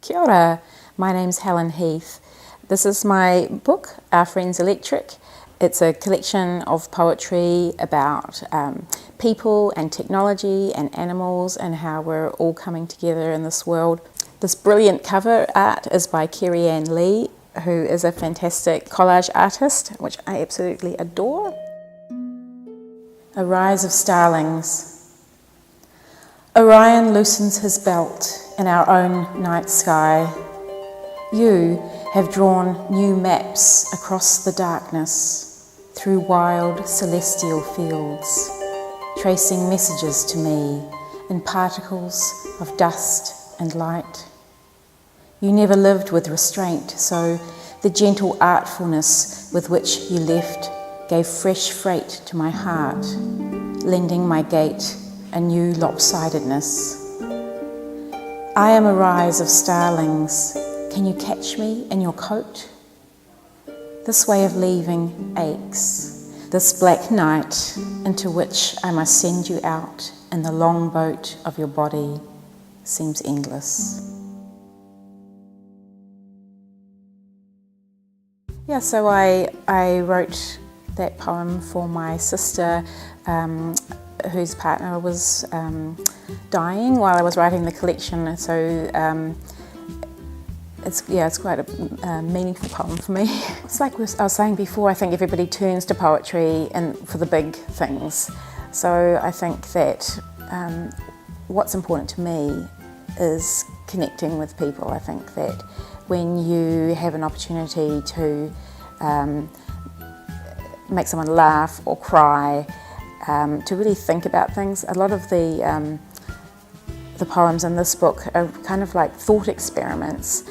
Kia ora, my name's Helen Heath. This is my book, Our Friends Electric. It's a collection of poetry about people and technology and animals and how we're all coming together in this world. This brilliant cover art is by Kerry-Ann Lee, who is a fantastic collage artist, which I absolutely adore. A rise of starlings. Orion loosens his belt in our own night sky. You have drawn new maps across the darkness, through wild celestial fields, tracing messages to me in particles of dust and light. You never lived with restraint, so the gentle artfulness with which you left gave fresh freight to my heart, lending my gait a new lopsidedness. I am a rise of starlings. Can you catch me in your coat? This way of leaving aches, this black night into which I must send you out in the long boat of your body seems endless. Yeah, so I wrote that poem for my sister, whose partner was dying while I was writing the collection. So it's quite a meaningful poem for me. It's like I was saying before, I think everybody turns to poetry for the big things. So I think that what's important to me is connecting with people. I think that when you have an opportunity to make someone laugh or cry, to really think about things, a lot of the poems in this book are kind of like thought experiments.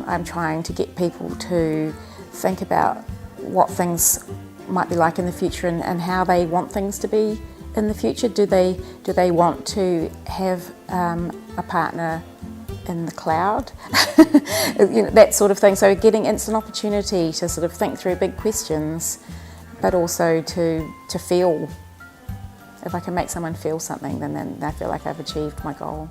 I'm trying to get people to think about what things might be like in the future and how they want things to be in the future. Do they want to have a partner in the cloud? That sort of thing. So getting instant opportunity to sort of think through big questions, but also to feel. If I can make someone feel something, then I feel like I've achieved my goal.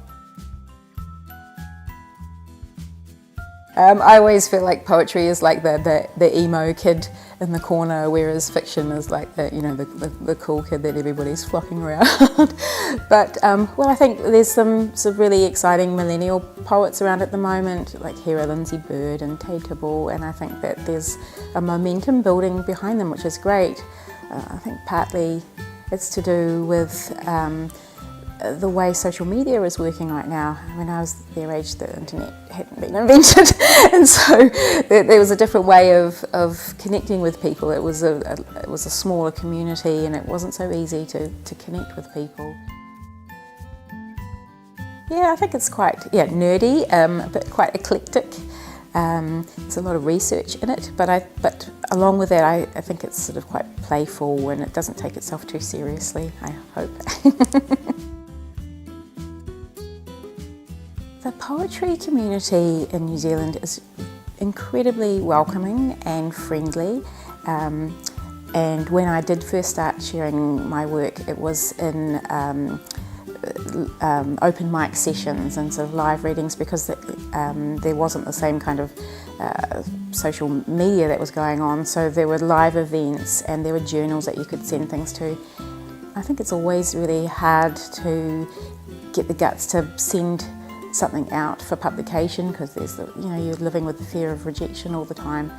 I always feel like poetry is like the emo kid in the corner, whereas fiction is like the cool kid that everybody's flocking around. But I think there's some really exciting millennial poets around at the moment, like Hera Lindsay Bird and Tay Tibble, and I think that there's a momentum building behind them, which is great. I think partly it's to do with the way social media is working right now. When I was their age, the internet hadn't been invented, and so there was a different way of connecting with people. It was a smaller community, and it wasn't so easy to connect with people. Yeah, I think it's quite nerdy, but quite eclectic. There's a lot of research in it, but along with that, I think it's sort of quite playful and it doesn't take itself too seriously, I hope. The poetry community in New Zealand is incredibly welcoming and friendly. And when I did first start sharing my work, it was in open mic sessions and sort of live readings, because there wasn't the same kind of social media that was going on. So there were live events and there were journals that you could send things to. I think it's always really hard to get the guts to send something out for publication, because there's you're living with the fear of rejection all the time.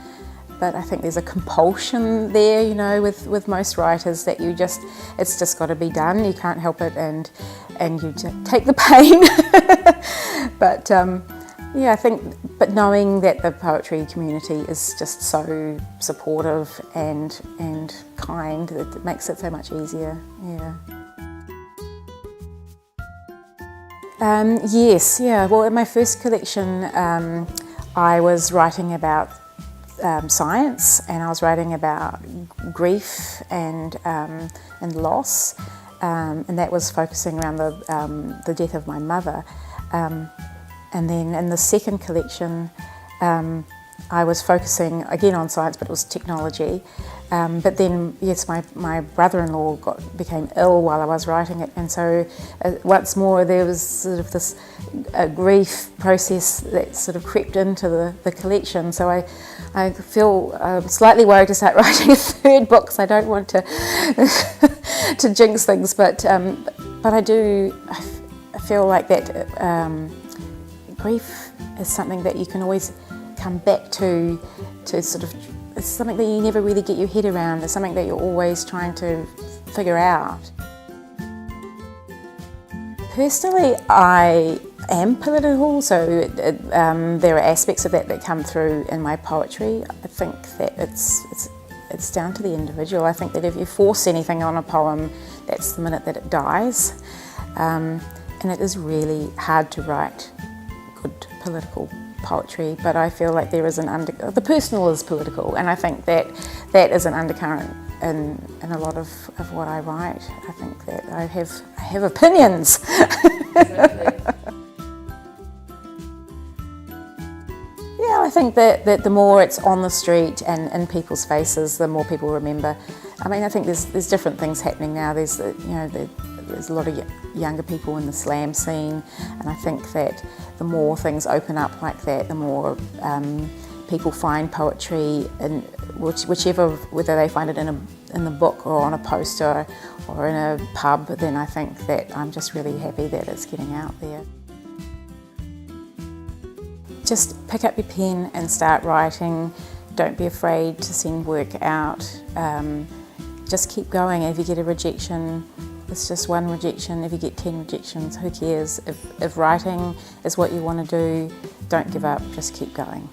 But I think there's a compulsion there, with most writers, that it's just got to be done. You can't help it, and you take the pain. But I think, but knowing that the poetry community is just so supportive and kind, it makes it so much easier. Yeah. Yes. Yeah. Well, in my first collection, I was writing about science, and I was writing about grief and loss, and that was focusing around the death of my mother. And then in the second collection, I was focusing again on science, but it was technology. But then, yes, my brother-in-law became ill while I was writing it, and so once more there was sort of this grief process that sort of crept into the collection. So I feel slightly worried to start writing a third book because I don't want to to jinx things, but I feel like that grief is something that you can always come back to sort of. It's something that you never really get your head around. It's something that you're always trying to figure out. Personally, I am political, so there are aspects of that come through in my poetry. I think that it's down to the individual. I think that if you force anything on a poem, that's the minute that it dies. And it is really hard to write good political poetry, but I feel like there is the personal is political, and I think that is an undercurrent in a lot of what I write. I think that I have opinions. Yeah, I think that the more it's on the street and in people's faces, the more people remember. I mean, I think there's different things happening now. There's a lot of younger people in the slam scene, and I think that the more things open up like that, the more people find poetry in whichever, whether they find it in the book or on a poster or in a pub, then I think that I'm just really happy that it's getting out there. Just pick up your pen and start writing. Don't be afraid to send work out. Just keep going. If you get a rejection, it's just one rejection. If you get 10 rejections, who cares? If writing is what you want to do, don't give up, just keep going.